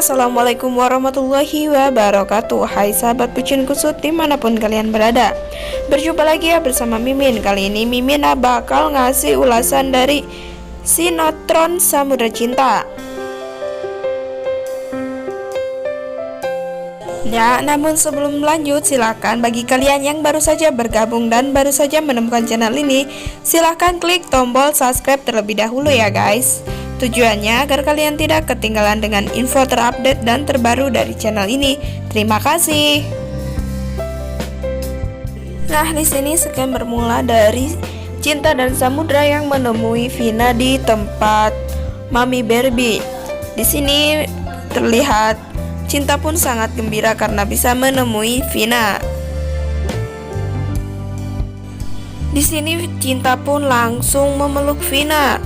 Assalamualaikum warahmatullahi wabarakatuh. Hai sahabat bucin kusut dimanapun kalian berada, berjumpa lagi ya bersama Mimin. Kali ini Mimin bakal ngasih ulasan dari sinetron Samudra Cinta. Ya, namun sebelum lanjut, silakan bagi kalian yang baru saja bergabung dan baru saja menemukan channel ini, silahkan klik tombol subscribe terlebih dahulu ya guys. Tujuannya agar kalian tidak ketinggalan dengan info terupdate dan terbaru dari channel ini. Terima kasih. Nah, di sini sekian bermula dari Cinta dan Samudra yang menemui Vina di tempat Mami Barbie. Di sini terlihat Cinta pun sangat gembira karena bisa menemui Vina. Di sini Cinta pun langsung memeluk Vina.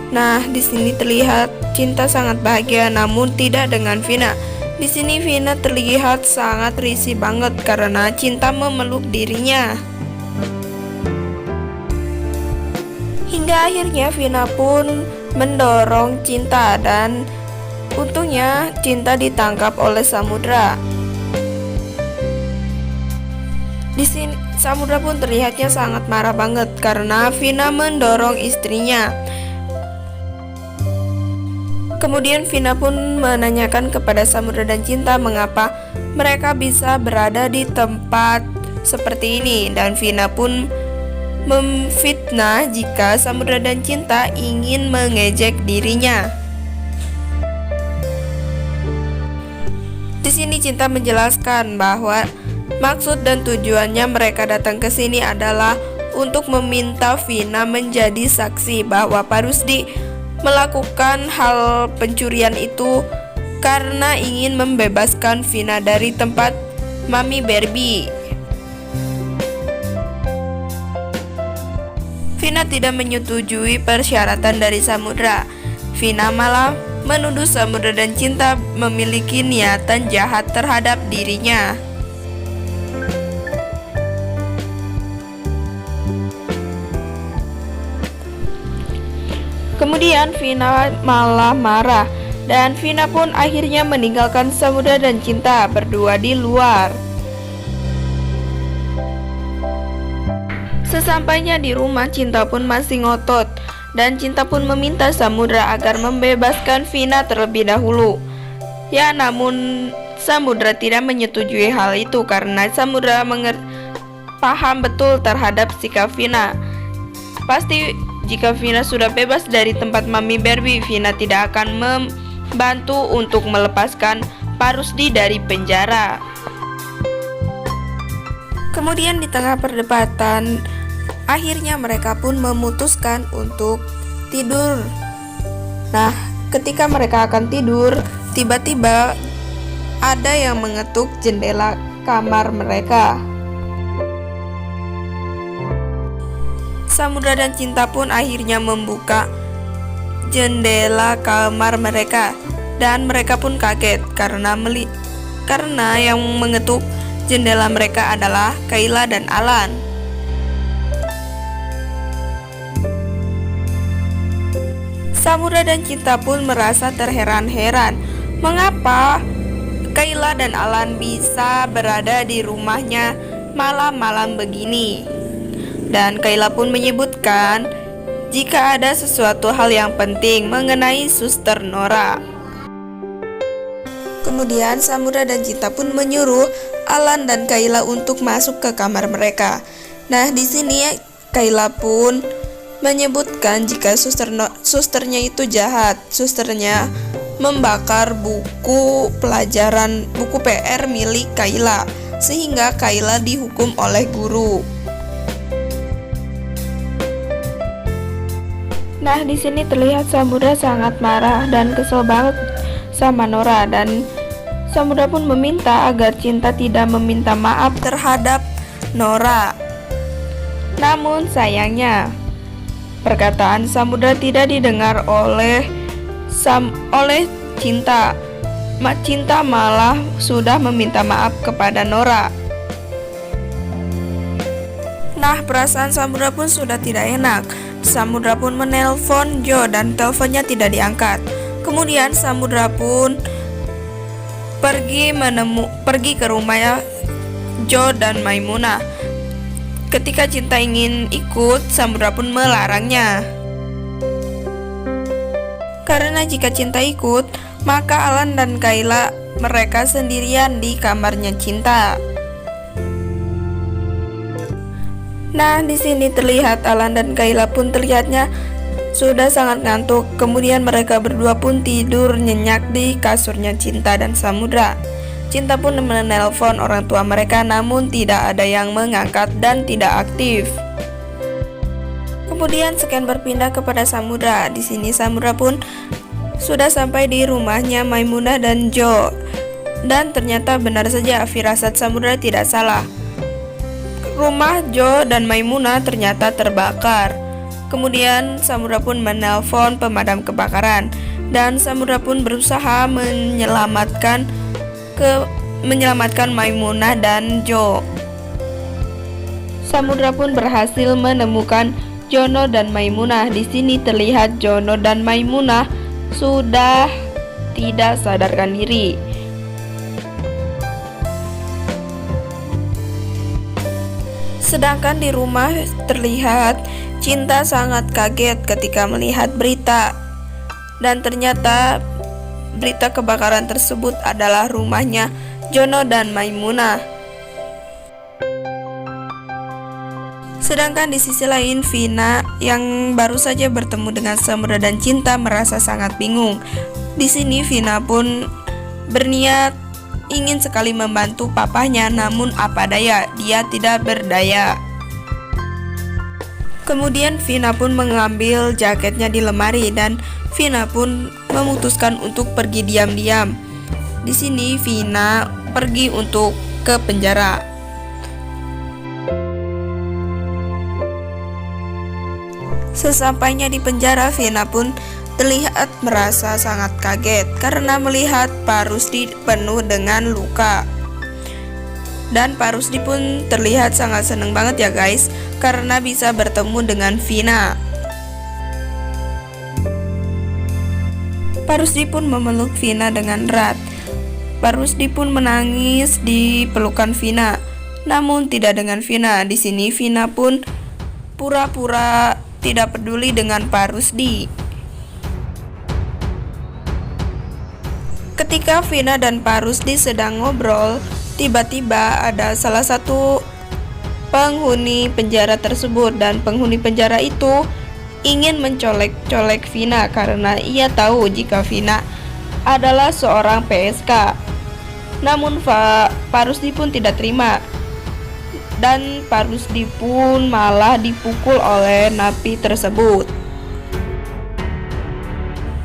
Nah, di sini terlihat Cinta sangat bahagia, namun tidak dengan Vina. Di sini Vina terlihat sangat risih banget karena Cinta memeluk dirinya. Hingga akhirnya Vina pun mendorong Cinta dan untungnya Cinta ditangkap oleh Samudra. Di sini Samudra pun terlihatnya sangat marah banget karena Vina mendorong istrinya. Kemudian Vina pun menanyakan kepada Samudra dan Cinta mengapa mereka bisa berada di tempat seperti ini, dan Vina pun memfitnah jika Samudra dan Cinta ingin mengejek dirinya. Di sini Cinta menjelaskan bahwa maksud dan tujuannya mereka datang ke sini adalah untuk meminta Vina menjadi saksi bahwa Pak Rusdi melakukan hal pencurian itu karena ingin membebaskan Vina dari tempat Mami Barbie. Vina tidak menyetujui persyaratan dari Samudra. Vina malah menuduh Samudra dan Cinta memiliki niatan jahat terhadap dirinya. Kemudian Vina malah marah dan Vina pun akhirnya meninggalkan Samudra dan Cinta berdua di luar. Sesampainya di rumah, Cinta pun masih ngotot dan Cinta pun meminta Samudra agar membebaskan Vina terlebih dahulu. Ya, namun Samudra tidak menyetujui hal itu karena Samudra paham betul terhadap sikap Vina. Pasti jika Vina sudah bebas dari tempat Mami Barbie, Vina tidak akan membantu untuk melepaskan Pak Rusdi dari penjara. Kemudian di tengah perdebatan, akhirnya mereka pun memutuskan untuk tidur. Nah, ketika mereka akan tidur, tiba-tiba ada yang mengetuk jendela kamar mereka. Samudra dan Cinta pun akhirnya membuka jendela kamar mereka dan mereka pun kaget karena yang mengetuk jendela mereka adalah Kayla dan Alan. Samudra dan Cinta pun merasa terheran-heran mengapa Kayla dan Alan bisa berada di rumahnya malam-malam begini. Dan Kayla pun menyebutkan jika ada sesuatu hal yang penting mengenai Suster Nora. Kemudian Samudra dan Cinta pun menyuruh Alan dan Kayla untuk masuk ke kamar mereka. Nah, di sini Kayla pun menyebutkan jika susternya itu jahat. Susternya membakar buku pelajaran, buku PR milik Kayla, sehingga Kayla dihukum oleh guru. Nah, di sini terlihat Samudra sangat marah dan kesel banget sama Nora, dan Samudra pun meminta agar Cinta tidak meminta maaf terhadap Nora. Namun sayangnya perkataan Samudra tidak didengar oleh Cinta. Cinta malah sudah meminta maaf kepada Nora. Nah, perasaan Samudra pun sudah tidak enak. Samudra pun menelpon Jo dan teleponnya tidak diangkat. Kemudian Samudra pun pergi ke rumah Jo dan Maimunah. Ketika Cinta ingin ikut, Samudra pun melarangnya. Karena jika Cinta ikut, maka Alan dan Kayla mereka sendirian di kamarnya Cinta. Nah, di sini terlihat Alan dan Kayla pun terlihatnya sudah sangat ngantuk. Kemudian mereka berdua pun tidur nyenyak di kasurnya Cinta dan Samudra. Cinta pun menelpon orang tua mereka, namun tidak ada yang mengangkat dan tidak aktif. Kemudian scan berpindah kepada Samudra. Di sini Samudra pun sudah sampai di rumahnya Maimunah dan Jo. Dan ternyata benar saja firasat Samudra tidak salah. Rumah Jo dan Maimunah ternyata terbakar. Kemudian Samudra pun menelpon pemadam kebakaran dan Samudra pun berusaha menyelamatkan Maimunah dan Jo. Samudra pun berhasil menemukan Jono dan Maimunah. Di sini terlihat Jono dan Maimunah sudah tidak sadarkan diri. Sedangkan di rumah terlihat Cinta sangat kaget ketika melihat berita. Dan ternyata berita kebakaran tersebut adalah rumahnya Jono dan Maimunah. Sedangkan di sisi lain Vina yang baru saja bertemu dengan Samudra dan Cinta merasa sangat bingung. Di sini Vina pun berniat ingin sekali membantu papahnya, namun apa daya, dia tidak berdaya. Kemudian Vina pun mengambil jaketnya di lemari dan Vina pun memutuskan untuk pergi diam-diam. Di sini Vina pergi untuk ke penjara. Sesampainya di penjara, Vina pun terlihat merasa sangat kaget karena melihat Pak Rusdi penuh dengan luka. Dan Pak Rusdi pun terlihat sangat senang banget ya guys, karena bisa bertemu dengan Vina. Pak Rusdi pun memeluk Vina dengan erat. Pak Rusdi pun menangis di pelukan Vina, namun tidak dengan Vina. Di sini Vina pun pura-pura tidak peduli dengan Pak Rusdi. Ketika Vina dan Pak Rusdi sedang ngobrol, tiba-tiba ada salah satu penghuni penjara tersebut, dan penghuni penjara itu ingin mencolek-colek Vina karena ia tahu jika Vina adalah seorang PSK. Namun Pak Rusdi pun tidak terima, dan Pak Rusdi pun malah dipukul oleh napi tersebut.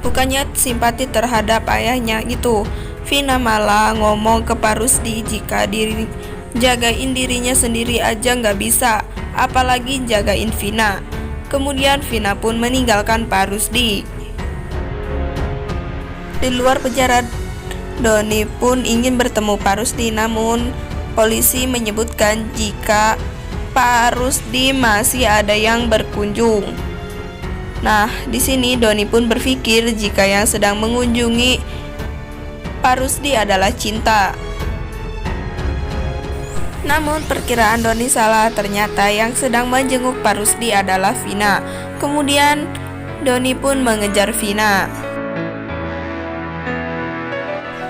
Bukannya simpati terhadap ayahnya itu, Vina malah ngomong ke Pak Rusdi jika jagain dirinya sendiri aja nggak bisa, apalagi jagain Vina. Kemudian Vina pun meninggalkan Pak Rusdi. Di luar penjara, Doni pun ingin bertemu Pak Rusdi, namun polisi menyebutkan jika Pak Rusdi masih ada yang berkunjung. Nah, di sini Doni pun berpikir jika yang sedang mengunjungi Pak Rusdi adalah Cinta. Namun perkiraan Doni salah, ternyata yang sedang menjenguk Pak Rusdi adalah Vina. Kemudian Doni pun mengejar Vina.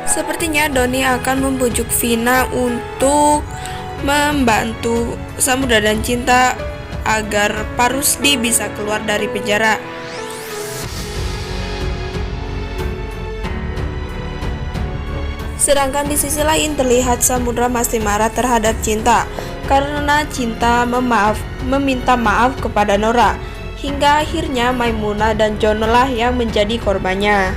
Sepertinya Doni akan membujuk Vina untuk membantu Samudra dan Cinta agar Pak Rusdi bisa keluar dari penjara. Sedangkan di sisi lain terlihat Samudra masih marah terhadap Cinta karena Cinta meminta maaf kepada Nora, hingga akhirnya Maimunah dan Jono lah yang menjadi korbannya.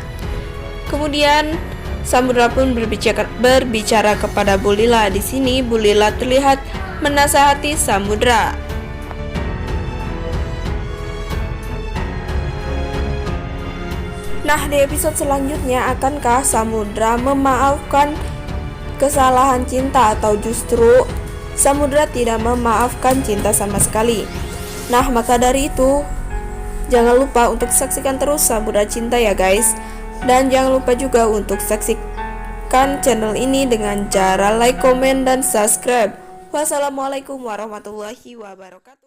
Kemudian Samudra pun berbicara kepada Bu Lila. Di sini Bu Lila terlihat menasihati Samudra. Nah, di episode selanjutnya akankah Samudra memaafkan kesalahan Cinta atau justru Samudra tidak memaafkan Cinta sama sekali? Nah, maka dari itu jangan lupa untuk saksikan terus Samudra Cinta ya guys. Dan jangan lupa juga untuk mendukungkan channel ini dengan cara like, komen, dan subscribe. Wassalamualaikum warahmatullahi wabarakatuh.